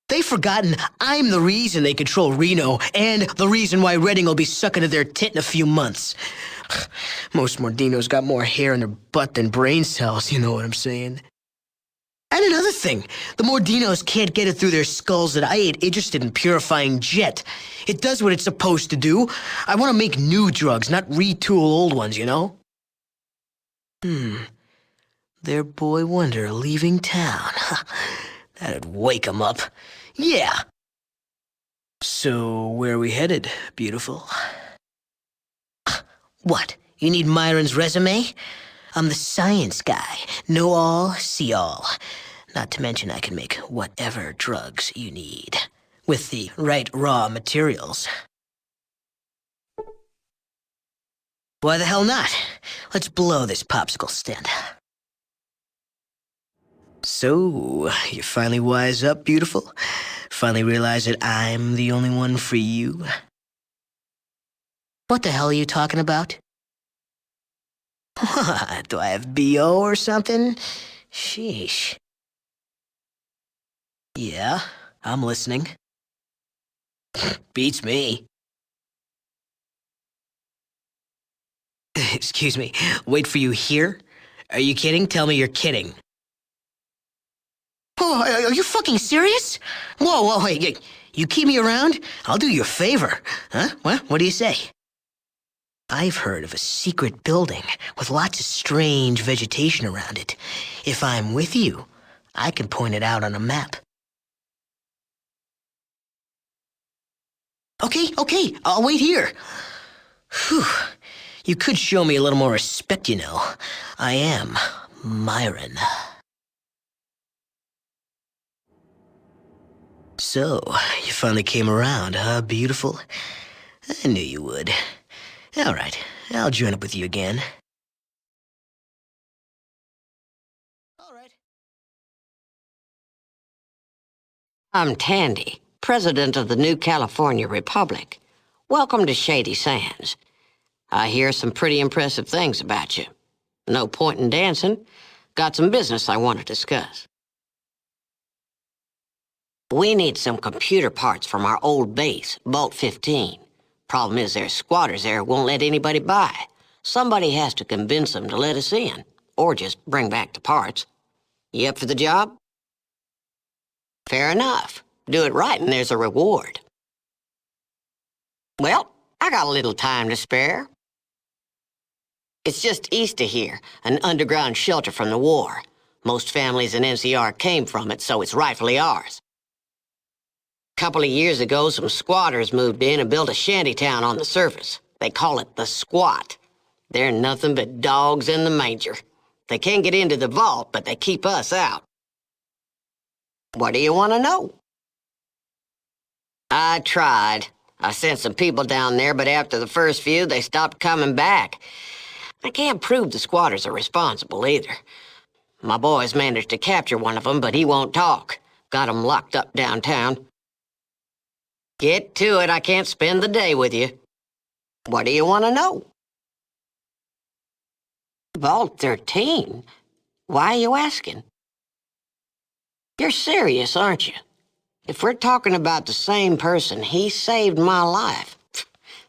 They've forgotten I'm the reason they control Reno and the reason why Redding will be sucking to their tit in a few months. Most Mordinos got more hair in their butt than brain cells, you know what I'm saying? And another thing, the Mordinos can't get it through their skulls that I ain't interested in purifying Jet. It does what it's supposed to do. I want to make new drugs, not retool old ones, you know? Their boy wonder leaving town. That'd wake 'em up. Yeah. So, where are we headed, beautiful? What? You need Myron's resume? I'm the science guy. Know all, see all. Not to mention I can make whatever drugs you need. With the right raw materials. Why the hell not? Let's blow this popsicle stand. So, you finally wise up, beautiful? Finally realize that I'm the only one for you? What the hell are you talking about? What, do I have BO or something? Sheesh. Yeah, I'm listening. Beats me. Excuse me, wait for you here? Are you kidding? Tell me you're kidding. Oh, are you fucking serious? Whoa, hey, you keep me around? I'll do you a favor. Huh? What do you say? I've heard of a secret building with lots of strange vegetation around it. If I'm with you, I can point it out on a map. Okay, I'll wait here. Whew. You could show me a little more respect, you know. I am Myron. So, you finally came around, huh, beautiful? I knew you would. All right, I'll join up with you again. All right. I'm Tandi, President of the New California Republic. Welcome to Shady Sands. I hear some pretty impressive things about you. No point in dancing. Got some business I want to discuss. We need some computer parts from our old base, Vault 15. Problem is there's squatters there who won't let anybody by. Somebody has to convince them to let us in, or just bring back the parts. You up for the job? Fair enough. Do it right and there's a reward. Well, I got a little time to spare. It's just east of here, an underground shelter from the war. Most families in NCR came from it, so it's rightfully ours. A couple of years ago, some squatters moved in and built a shantytown on the surface. They call it the Squat. They're nothing but dogs in the manger. They can't get into the vault, but they keep us out. What do you want to know? I tried. I sent some people down there, but after the first few, they stopped coming back. I can't prove the squatters are responsible either. My boys managed to capture one of them, but he won't talk. Got him locked up downtown. Get to it, I can't spend the day with you. What do you want to know? Vault 13? Why are you asking? You're serious, aren't you? If we're talking about the same person, he saved my life,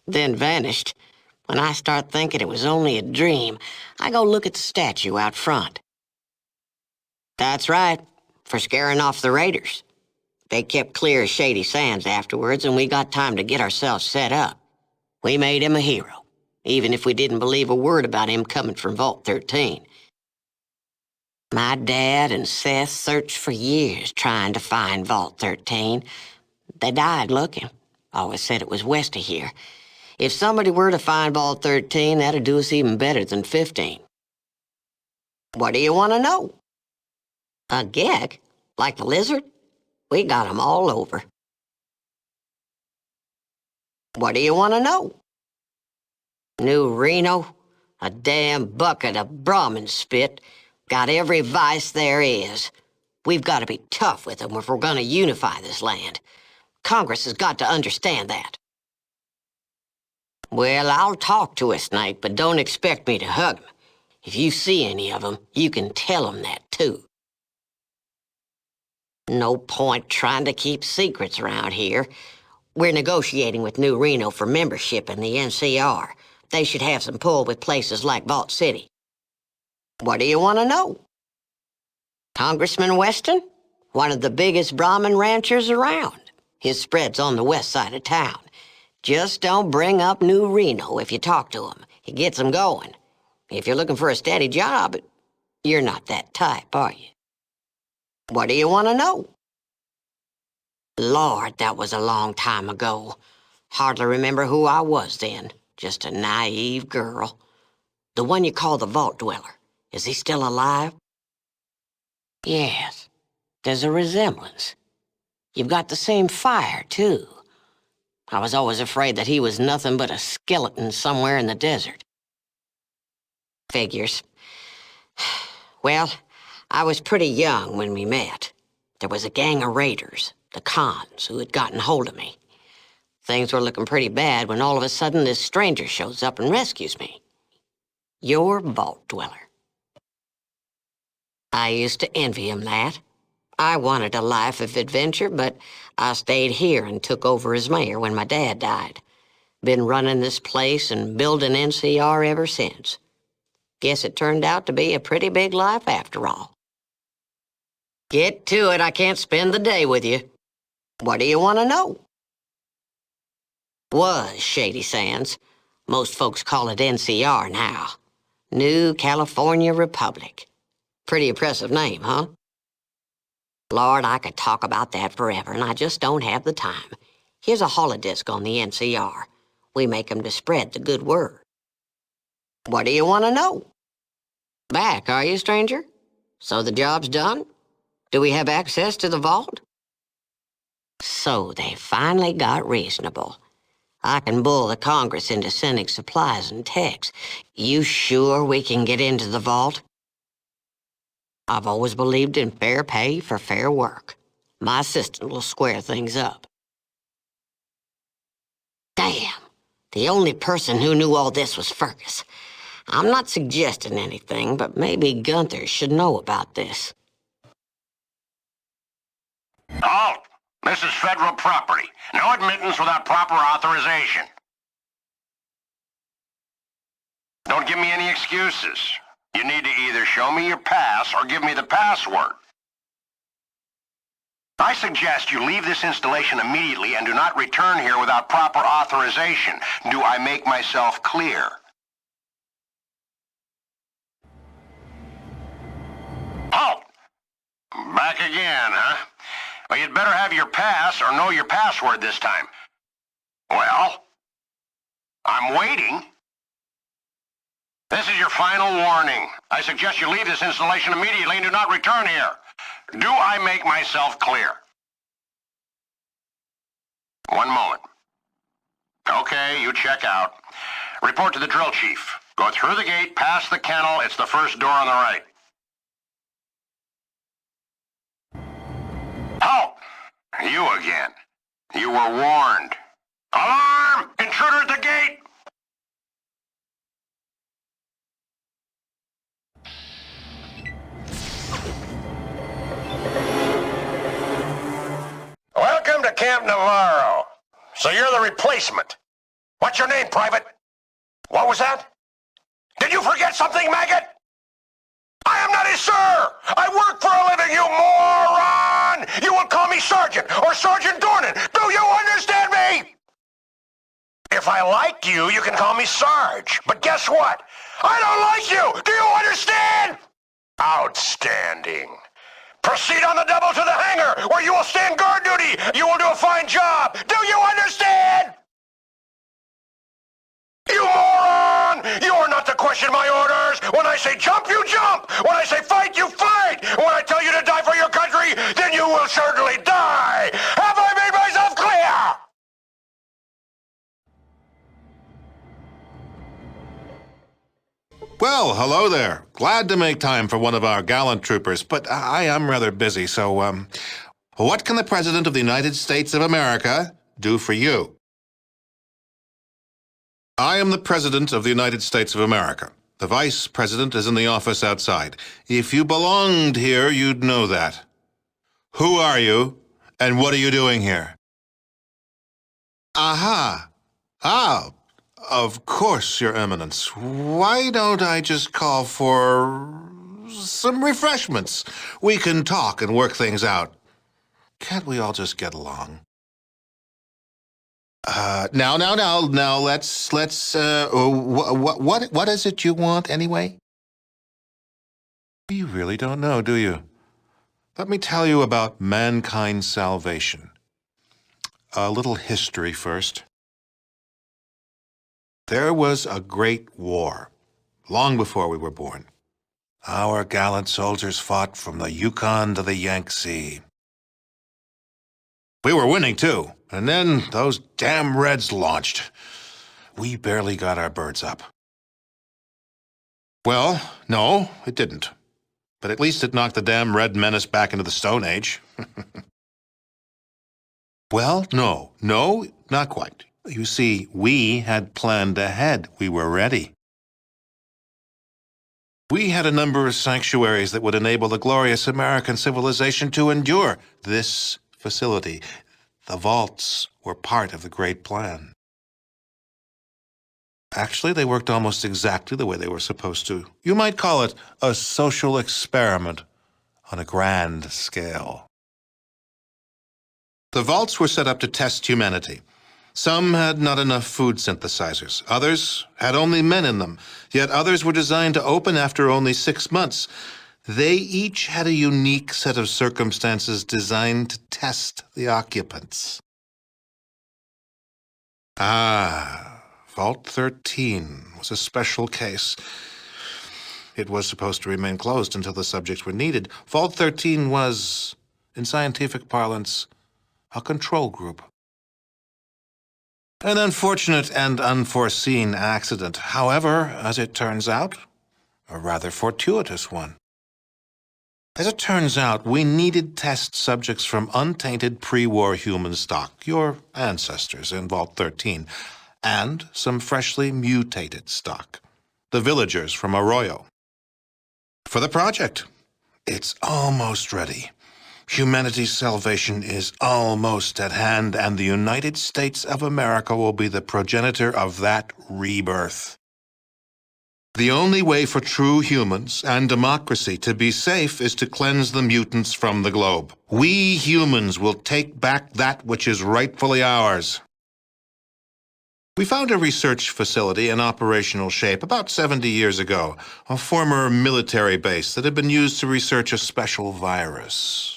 then vanished. When I start thinking it was only a dream, I go look at the statue out front. That's right, for scaring off the raiders. They kept clear of Shady Sands afterwards, and we got time to get ourselves set up. We made him a hero, even if we didn't believe a word about him coming from Vault 13. My dad and Seth searched for years trying to find Vault 13. They died looking. Always said it was west of here. If somebody were to find Vault 13, that'd do us even better than 15. What do you want to know? A gek? Like the lizard? We got 'em all over. What do you want to know? New Reno? A damn bucket of Brahmin spit. Got every vice there is. We've got to be tough with them if we're going to unify this land. Congress has got to understand that. Well, I'll talk to a snake, but don't expect me to hug him. If you see any of them, you can tell them that, too. No point trying to keep secrets around here. We're negotiating with New Reno for membership in the NCR. They should have some pull with places like Vault City. What do you want to know? Congressman Weston? One of the biggest Brahmin ranchers around. His spread's on the west side of town. Just don't bring up New Reno if you talk to him. He gets them going. If you're looking for a steady job, you're not that type, are you? What do you want to know? Lord, that was a long time ago. Hardly remember who I was then. Just a naive girl. The one you call the Vault Dweller. Is he still alive? Yes. There's a resemblance. You've got the same fire, too. I was always afraid that he was nothing but a skeleton somewhere in the desert. Figures. Well, I was pretty young when we met. There was a gang of raiders, the Khans, who had gotten hold of me. Things were looking pretty bad when all of a sudden this stranger shows up and rescues me. Your Vault Dweller. I used to envy him that. I wanted a life of adventure, but I stayed here and took over as mayor when my dad died. Been running this place and building NCR ever since. Guess it turned out to be a pretty big life after all. Get to it, I can't spend the day with you. What do you want to know? Was Shady Sands. Most folks call it NCR now. New California Republic. Pretty impressive name, huh? Lord, I could talk about that forever, and I just don't have the time. Here's a holodisc on the NCR. We make 'em to spread the good word. What do you want to know? Back, are you, stranger? So the job's done? Do we have access to the vault? So they finally got reasonable. I can bull the Congress into sending supplies and techs. You sure we can get into the vault? I've always believed in fair pay for fair work. My assistant will square things up. Damn. The only person who knew all this was Fergus. I'm not suggesting anything, but maybe Gunther should know about this. Halt! This is federal property. No admittance without proper authorization. Don't give me any excuses. You need to either show me your pass or give me the password. I suggest you leave this installation immediately and do not return here without proper authorization. Do I make myself clear? Halt! Back again, huh? Well, you'd better have your pass or know your password this time. Well, I'm waiting. This is your final warning. I suggest you leave this installation immediately and do not return here. Do I make myself clear? One moment. Okay, you check out. Report to the drill chief. Go through the gate, past the kennel. It's the first door on the right. Halt! You again. You were warned. Alarm! Intruder at the gate! Welcome to Camp Navarro. So you're the replacement. What's your name, Private? What was that? Did you forget something, maggot? I am not his sir! I work for a living, you moron! You will call me Sergeant or Sargeant Dornan. Do you understand me? If I like you, you can call me Sarge. But guess what? I don't like you! Do you understand? Outstanding. Proceed on the double to the hangar, where you will stand guard duty. You will do a fine job. Do you understand? You moron! You are not to question my orders. When I say jump, you jump. When I say fight, you fight. When I tell you to die for your country, then you will certainly die. Have I made myself clear? Well, hello there. Glad to make time for one of our gallant troopers, but I am rather busy, so, what can the President of the United States of America do for you? I am the President of the United States of America. The Vice President is in the office outside. If you belonged here, you'd know that. Who are you, and what are you doing here? Aha. Ah. Of course, Your Eminence. Why don't I just call for some refreshments? We can talk and work things out. Can't we all just get along? Now, let's, what is it you want, anyway? You really don't know, do you? Let me tell you about mankind's salvation. A little history first. There was a great war, long before we were born. Our gallant soldiers fought from the Yukon to the Yangtze. We were winning, too, and then those damn Reds launched. We barely got our birds up. Well, no, it didn't. But at least it knocked the damn Red Menace back into the Stone Age. Well, no, not quite. You see, we had planned ahead. We were ready. We had a number of sanctuaries that would enable the glorious American civilization to endure. This facility, the vaults, were part of the great plan. Actually, they worked almost exactly the way they were supposed to. You might call it a social experiment on a grand scale. The vaults were set up to test humanity. Some had not enough food synthesizers. Others had only men in them. Yet others were designed to open after only 6 months. They each had a unique set of circumstances designed to test the occupants. Vault 13 was a special case. It was supposed to remain closed until the subjects were needed. Vault 13 was, in scientific parlance, a control group. An unfortunate and unforeseen accident. However, as it turns out, a rather fortuitous one. As it turns out, we needed test subjects from untainted pre-war human stock, your ancestors in Vault 13, and some freshly mutated stock, the villagers from Arroyo. For the project, it's almost ready. Humanity's salvation is almost at hand, and the United States of America will be the progenitor of that rebirth. The only way for true humans and democracy to be safe is to cleanse the mutants from the globe. We humans will take back that which is rightfully ours. We found a research facility in operational shape about 70 years ago, a former military base that had been used to research a special virus.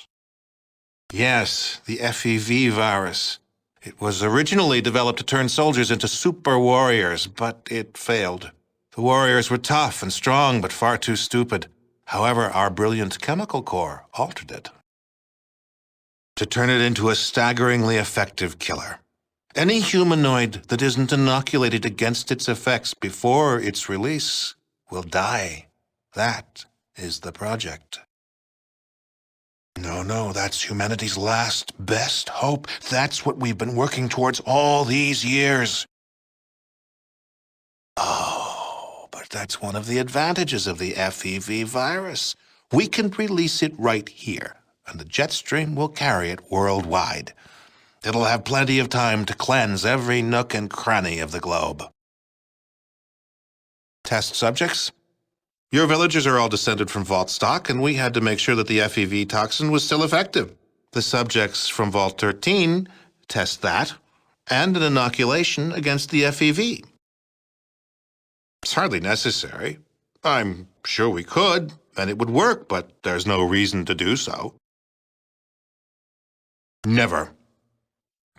Yes, the FEV virus. It was originally developed to turn soldiers into super warriors, but it failed. The warriors were tough and strong, but far too stupid. However, our brilliant chemical core altered it to turn it into a staggeringly effective killer. Any humanoid that isn't inoculated against its effects before its release will die. That is the project. No, that's humanity's last, best hope. That's what we've been working towards all these years. Oh, but that's one of the advantages of the FEV virus. We can release it right here, and the jet stream will carry it worldwide. It'll have plenty of time to cleanse every nook and cranny of the globe. Test subjects? Your villagers are all descended from Vault stock, and we had to make sure that the FEV toxin was still effective. The subjects from Vault 13 test that, and an inoculation against the FEV. It's hardly necessary. I'm sure we could, and it would work, but there's no reason to do so. Never.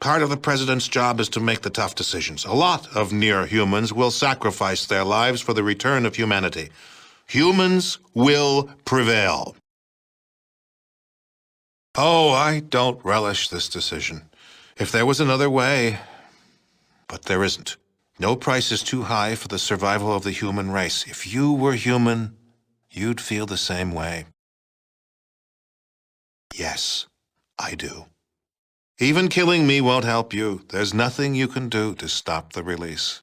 Part of the president's job is to make the tough decisions. A lot of near-humans will sacrifice their lives for the return of humanity. Humans will prevail. Oh, I don't relish this decision. If there was another way, but there isn't. No price is too high for the survival of the human race. If you were human, you'd feel the same way. Yes, I do. Even killing me won't help you. There's nothing you can do to stop the release.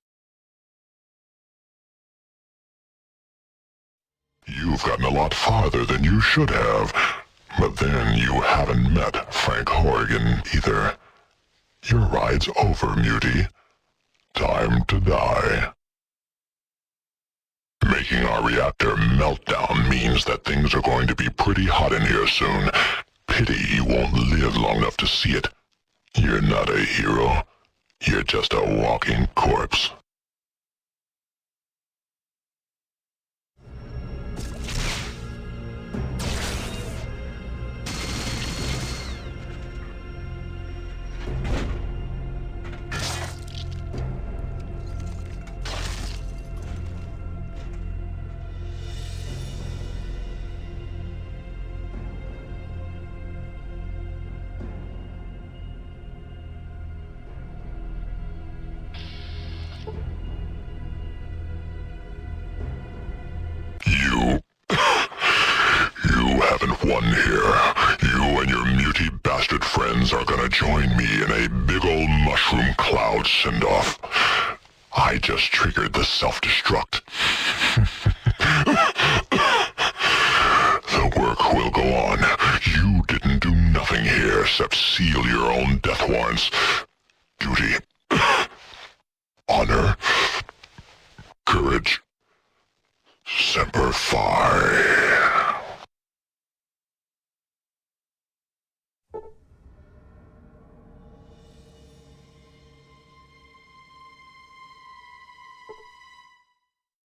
You've gotten a lot farther than you should have. But then you haven't met Frank Horrigan either. Your ride's over, Mutie. Time to die. Making our reactor meltdown means that things are going to be pretty hot in here soon. Pity you won't live long enough to see it. You're not a hero. You're just a walking corpse. You haven't won here. You and your muty bastard friends are gonna join me in a big ol' mushroom cloud send-off. I just triggered the self-destruct. will go on. You didn't do nothing here except seal your own death warrants. Duty. Honor. Courage. Semper Fi.